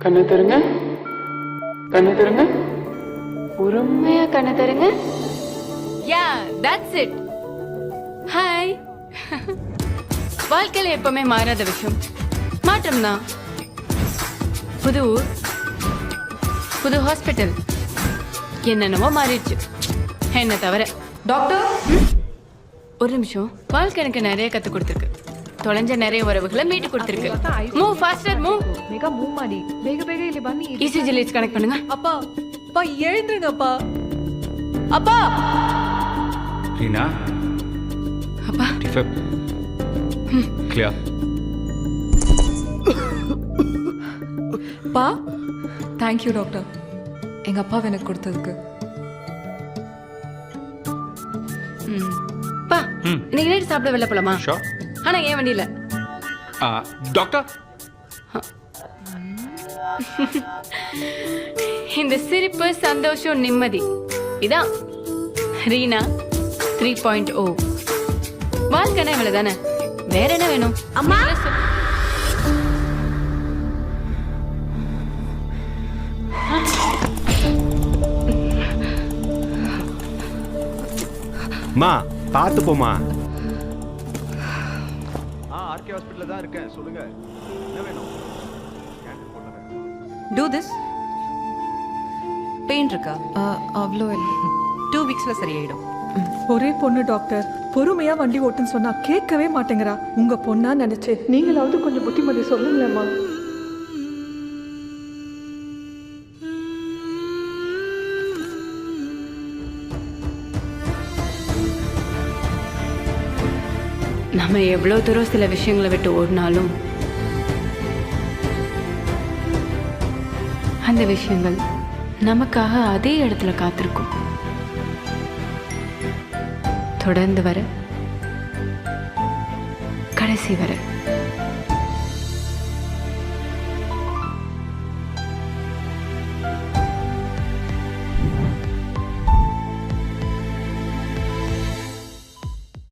கண்ணை தருங்க, கண்ணை தருங்க, பொறுமையா கண்ணை தருங்க. Yeah that's it. ஹாய். வாழ்க்கையில எப்பவுமே மாறாத விஷயம் மாற்றம் தான். புது ஊர், புது ஹாஸ்பிட்டல், என்னென்னவோ மாறிடுச்சு என்ன தவிர. டாக்டர் ஒரு நிமிஷம். வாழ்க்கை எனக்கு நிறைய கத்து கொடுத்துருக்கு. ತೊಳೆಂಜ நிறைய உறவுகளை மீட்டு கொடுத்திருக்கு. Move faster move. ಬೇಗ ಮೂವ್ ಮಾಡಿ, ಬೇಗ ಬೇಗ ಇಲ್ಲಿ ಬನ್ನಿ. இசிஜி லைட்ஸ் கனெக்ட் பண்ணுங்க. அப்பா அப்பா எழுந்துங்கப்பா. அப்பா ரீனா அப்பா டிஃபப் கிளியர். பா தேங்க் யூ டாக்டர், எங்க அப்பா எனக்கு கொடுத்ததுக்கு. பா இன்னைக்கு நைட் சாப்பிட வெளில போலாமா? ஷோர். ஆனா ஏன் வண்டியில? டாக்டர் இந்த சிரிப்பு சந்தோஷம் நிம்மதி இதான் ரீனா 3.0. வாழ்க்கைனா இவ்வளவுதானே, வேற என்ன வேணும்? அம்மா மா பார்த்து போமா. ஆர்கே ஹாஸ்பிடல்ல தான் இருக்கேன், சொல்லுங்க என்ன வேணும்? Do this. பெயின் இருக்கா? அவ்வளோ இல்லை, 2 வீக்ஸ்ல சரியாயிடும். ஒரே பொண்ணு டாக்டர், பொறுமையா வண்டி ஓட்டுன்னு சொன்னா கேட்கவே மாட்டேங்கிறா. உங்க பொண்ணா நினைச்சு நீங்களாவது கொஞ்சம் புத்திமதி சொல்லுங்களேம்மா. நம்ம எவ்வளவு தூரம் சில விஷயங்களை விட்டு ஓடினாலும் அந்த விஷயங்கள் நமக்காக அதே இடத்துல காத்திருக்கும். தொடர்ந்து வர, கடைசி வர.